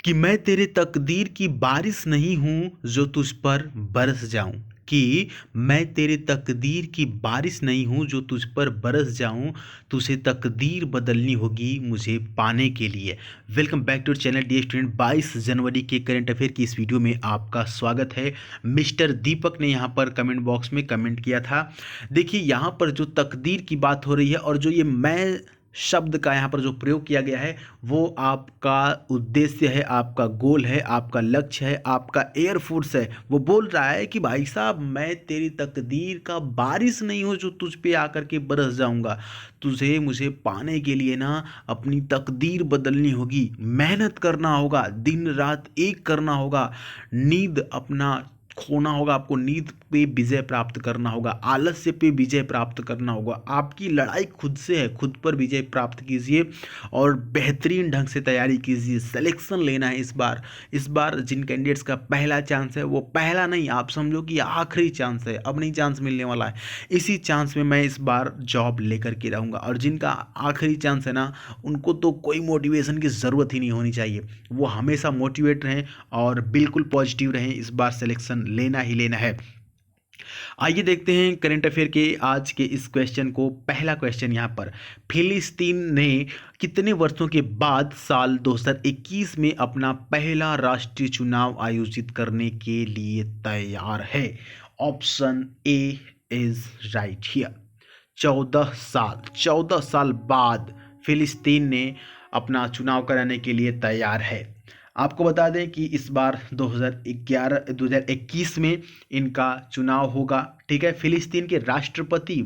कि मैं तेरे तकदीर की बारिश नहीं हूँ जो तुझ पर बरस जाऊँ। कि मैं तेरे तकदीर की बारिश नहीं हूँ जो तुझ पर बरस जाऊँ। तुझे तकदीर बदलनी होगी मुझे पाने के लिए। Welcome back to channel dear student. 22 जनवरी के करंट अफेयर की इस वीडियो में आपका स्वागत है। मिस्टर दीपक ने यहाँ पर कमेंट बॉक्स में कमेंट किया था। देखिए यहाँ पर जो तकदीर की बात हो रही है और जो ये मैं शब्द का यहाँ पर जो प्रयोग किया गया है वो आपका उद्देश्य है, आपका गोल है, आपका लक्ष्य है, आपका एयरफोर्स है। वो बोल रहा है कि भाई साहब मैं तेरी तकदीर का बारिश नहीं हूँ जो तुझ पे आकर के बरस जाऊंगा। तुझे मुझे पाने के लिए ना अपनी तकदीर बदलनी होगी, मेहनत करना होगा, दिन रात एक करना होगा, नींद अपना खोना होगा, आपको नींद पे विजय प्राप्त करना होगा, आलस्य पे विजय प्राप्त करना होगा। आपकी लड़ाई खुद से है, खुद पर विजय प्राप्त कीजिए और बेहतरीन ढंग से तैयारी कीजिए। सिलेक्शन लेना है इस बार जिन कैंडिडेट्स का पहला चांस है वो पहला नहीं, आप समझो कि आखिरी चांस है, अब नहीं चांस मिलने वाला है। इसी चांस में मैं इस बार जॉब लेकर के रहूँगा और जिनका आखिरी चांस है ना उनको तो कोई मोटिवेशन की ज़रूरत ही नहीं होनी चाहिए। वो हमेशा मोटिवेट रहें और बिल्कुल पॉजिटिव रहें। इस बार सिलेक्शन लेना ही लेना है। आइए देखते हैं करंट अफेयर के आज के इस क्वेश्चन को। पहला क्वेश्चन यहाँ पर, फिलिस्तीन ने कितने वर्षों के बाद साल 2021 में अपना पहला राष्ट्रीय चुनाव आयोजित करने के लिए तैयार है? Option A is right here. 14 साल बाद फिलिस्तीन ने अपना चुनाव कराने के लिए तैयार है। आपको बता दें कि इस बार 2021 में इनका चुनाव होगा। ठीक है, फिलिस्तीन के राष्ट्रपति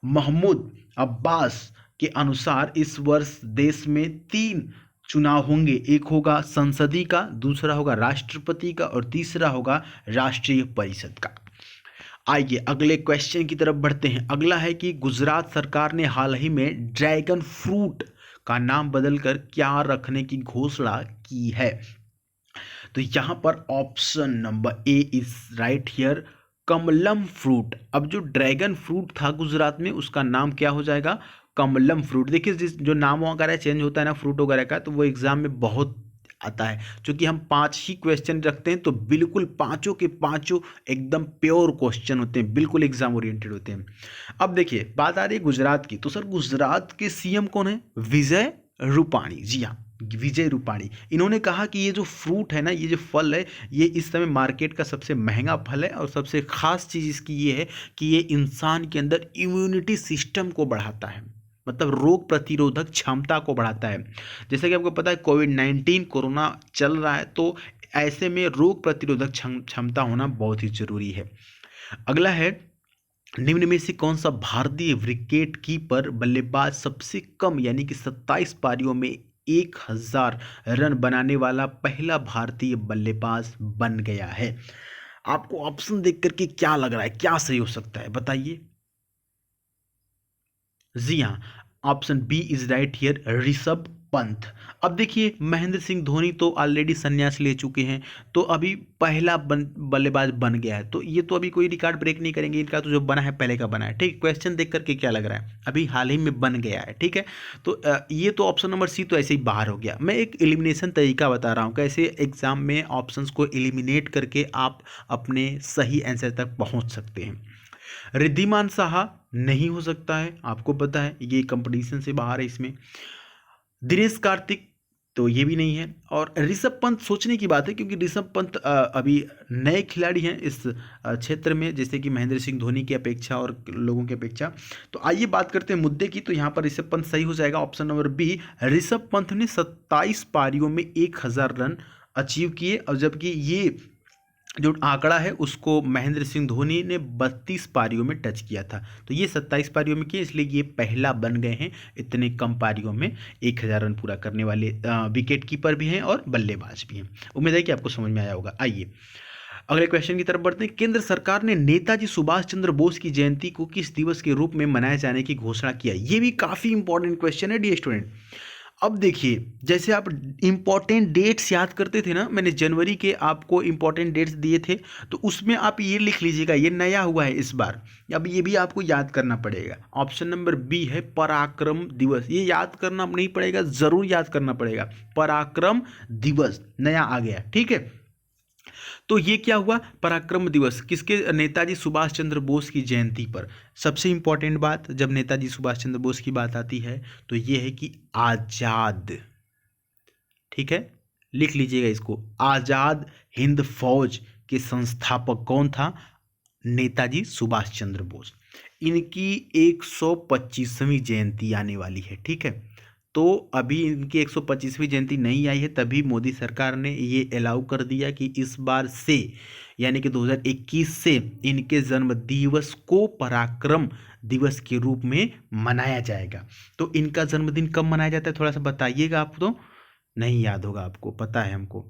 महमूद अब्बास के अनुसार इस वर्ष देश में 3 चुनाव होंगे। एक होगा संसदीय का, दूसरा होगा राष्ट्रपति का और तीसरा होगा राष्ट्रीय परिषद का। आइए अगले क्वेश्चन की तरफ बढ़ते हैं। अगला है कि गुजरात सरकार ने हाल ही में ड्रैगन फ्रूट का नाम बदलकर क्या रखने की घोषणा की है? तो यहां पर option number A is right here, Kamalam fruit. अब जो ड्रैगन फ्रूट था गुजरात में उसका नाम क्या हो जाएगा? कमलम फ्रूट। देखिए जिस जो नाम वगैरह चेंज होता है ना फ्रूट वगैरह का, तो वो एग्जाम में बहुत आता है। क्योंकि हम 5 ही क्वेश्चन रखते हैं तो बिल्कुल पांचों के पांचों एकदम प्योर क्वेश्चन होते हैं, बिल्कुल एग्जाम ओरिएंटेड होते हैं। अब देखिए बात आ रही है गुजरात की, तो सर गुजरात के सीएम कौन है? विजय रूपाणी। जी हाँ, विजय रूपाणी। इन्होंने कहा कि ये जो फ्रूट है ना, ये जो फल है, ये इस समय मार्केट का सबसे महंगा फल है और सबसे खास चीज़ इसकी ये है कि ये इंसान के अंदर इम्यूनिटी सिस्टम को बढ़ाता है, मतलब रोग प्रतिरोधक क्षमता को बढ़ाता है। जैसे कि आपको पता है कोविड-19 कोरोना चल रहा है, तो ऐसे में रोग प्रतिरोधक क्षमता होना बहुत ही जरूरी है। अगला है, निम्न में से कौन सा भारतीय विकेट कीपर बल्लेबाज सबसे कम यानी कि 27 पारियों में 1000 रन बनाने वाला पहला भारतीय बल्लेबाज बन गया है? आपको ऑप्शन देख करके क्या लग रहा है, क्या सही हो सकता है, बताइए। जी हाँ, option B is right here, Rishabh Pant. अब देखिए महेंद्र सिंह धोनी तो ऑलरेडी संन्यास ले चुके हैं, तो अभी पहला बल्लेबाज बन गया है, तो ये तो अभी कोई रिकॉर्ड ब्रेक नहीं करेंगे। इनका तो जो बना है पहले का बना है। ठीक, क्वेश्चन देख करके क्या लग रहा है, अभी हाल ही में बन गया है। ठीक है, तो ये तो ऑप्शन नंबर सी तो ऐसे ही बाहर हो गया। मैं एक एलिमिनेशन तरीका बता रहा हूँ, कैसे एग्जाम में ऑप्शंस को एलिमिनेट करके आप अपने सही आंसर तक पहुँच सकते हैं। रिद्धिमान साहा नहीं हो सकता है, आपको पता है ये कंपटीशन से बाहर है इसमें। दिनेश कार्तिक तो ये भी नहीं है। और ऋषभ पंत सोचने की बात है क्योंकि ऋषभ पंत अभी नए खिलाड़ी हैं इस क्षेत्र में, जैसे कि महेंद्र सिंह धोनी की अपेक्षा और लोगों की अपेक्षा। तो आइए बात करते हैं मुद्दे की। तो यहाँ पर ऋषभ पंत सही हो जाएगा, option number B. Rishabh Pant ने 27 पारियों में 1000 रन अचीव किए, और जबकि ये जो आंकड़ा है उसको महेंद्र सिंह धोनी ने 32 पारियों में टच किया था। तो ये 27 पारियों में किए, इसलिए ये पहला बन गए हैं इतने कम पारियों में 1000 रन पूरा करने वाले विकेट कीपर भी हैं और बल्लेबाज भी हैं। उम्मीद है कि आपको समझ में आया होगा। आइए अगले क्वेश्चन की तरफ बढ़ते हैं। केंद्र सरकार ने नेताजी सुभाष चंद्र बोस की जयंती को किस दिवस के रूप में मनाए जाने की घोषणा किया? ये भी काफी इंपॉर्टेंट क्वेश्चन है डियर स्टूडेंट। अब देखिए, जैसे आप इम्पॉर्टेंट डेट्स याद करते थे ना, मैंने जनवरी के आपको इम्पॉर्टेंट डेट्स दिए थे, तो उसमें आप ये लिख लीजिएगा, ये नया हुआ है इस बार। अब ये भी आपको याद करना पड़ेगा। ऑप्शन नंबर बी है पराक्रम दिवस। ये याद करना नहीं पड़ेगा, ज़रूर याद करना पड़ेगा। पराक्रम दिवस नया आ गया, ठीक है। तो ये क्या हुआ, पराक्रम दिवस किसके, नेताजी सुभाष चंद्र बोस की जयंती पर। सबसे इंपॉर्टेंट बात, जब नेताजी सुभाष चंद्र बोस की बात आती है तो ये है कि आजाद, ठीक है, लिख लीजिएगा इसको। आजाद हिंद फौज के संस्थापक कौन था, नेताजी सुभाष चंद्र बोस। इनकी 125वीं जयंती आने वाली है, ठीक है। तो अभी इनकी 125वीं जयंती नहीं आई है, तभी मोदी सरकार ने ये अलाउ कर दिया कि इस बार से, यानी कि 2021 से इनके जन्म दिवस को पराक्रम दिवस के रूप में मनाया जाएगा। तो इनका जन्मदिन कब मनाया जाता है, थोड़ा सा बताइएगा। आप तो नहीं याद होगा, आपको पता है हमको।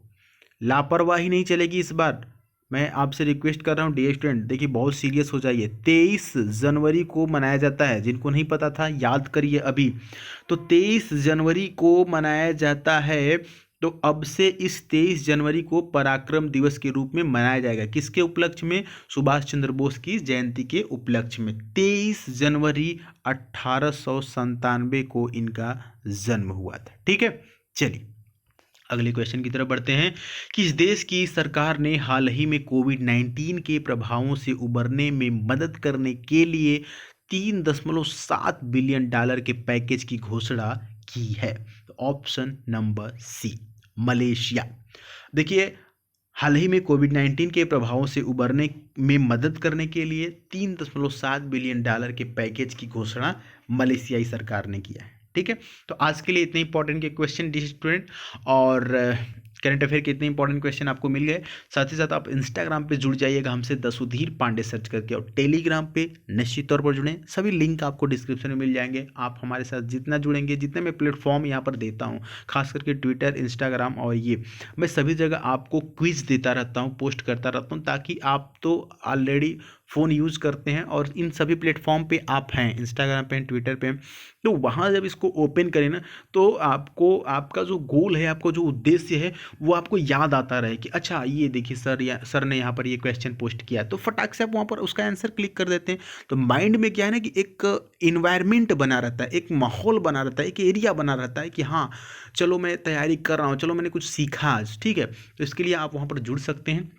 लापरवाही नहीं चलेगी इस बार। मैं आपसे रिक्वेस्ट कर रहा हूँ डियर स्टूडेंट, देखिए बहुत सीरियस हो जाइए। 23 जनवरी को मनाया जाता है, जिनको नहीं पता था याद करिए अभी। तो 23 जनवरी को मनाया जाता है। तो अब से इस 23 जनवरी को पराक्रम दिवस के रूप में मनाया जाएगा। किसके उपलक्ष्य में, सुभाष चंद्र बोस की जयंती के उपलक्ष्य में। 23 जनवरी 1897 को इनका जन्म हुआ था, ठीक है। चलिए अगले क्वेश्चन की तरफ बढ़ते हैं। किस देश की सरकार ने हाल ही में कोविड-19 के प्रभावों से उबरने में मदद करने के लिए 3.7 बिलियन डॉलर के पैकेज की घोषणा की है। Option number C, Malaysia. देखिए, हाल ही में कोविड-19 के प्रभावों से उबरने में मदद करने के लिए 3.7 बिलियन डॉलर के पैकेज की घोषणा मलेशियाई सरकार ने किया है, ठीक है। तो आज के लिए इतने इंपॉर्टेंट के क्वेश्चन डी स्टूडेंट, और करंट अफेयर के इतने इंपॉर्टेंट क्वेश्चन आपको मिल गए। साथ ही साथ आप इंस्टाग्राम पे जुड़ जाइएगा हमसे, दसुधीर पांडे सर्च करके, और टेलीग्राम पे निश्चित तौर पर जुड़ें। सभी लिंक आपको डिस्क्रिप्शन में मिल जाएंगे। आप हमारे साथ जितना जुड़ेंगे, जितने मैं प्लेटफॉर्म यहाँ पर देता हूँ, खास करके ट्विटर, इंस्टाग्राम और ये, मैं सभी जगह आपको क्विज देता रहता हूँ, पोस्ट करता रहता हूँ, ताकि आप तो ऑलरेडी फ़ोन यूज़ करते हैं और इन सभी प्लेटफॉर्म पे आप हैं, इंस्टाग्राम पे, ट्विटर पे, तो वहाँ जब इसको ओपन करें ना, तो आपको आपका जो गोल है, आपको जो उद्देश्य है, वो आपको याद आता रहे कि अच्छा ये देखिए सर ने यहाँ पर ये क्वेश्चन पोस्ट किया, तो फटाक से आप वहाँ पर उसका आंसर क्लिक कर देते हैं। तो माइंड में क्या है ना कि एक इन्वायरमेंट बना रहता है, एक माहौल बना रहता है, एक एरिया बना रहता है कि हाँ चलो मैं तैयारी कर रहा हूँ, चलो मैंने कुछ सीखा आज, ठीक है। तो इसके लिए आप वहाँ पर जुड़ सकते हैं।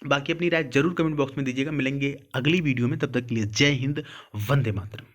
बाकी अपनी राय जरूर कमेंट बॉक्स में दीजिएगा। मिलेंगे अगली वीडियो में, तब तक के लिए जय हिंद, वंदे मातरम।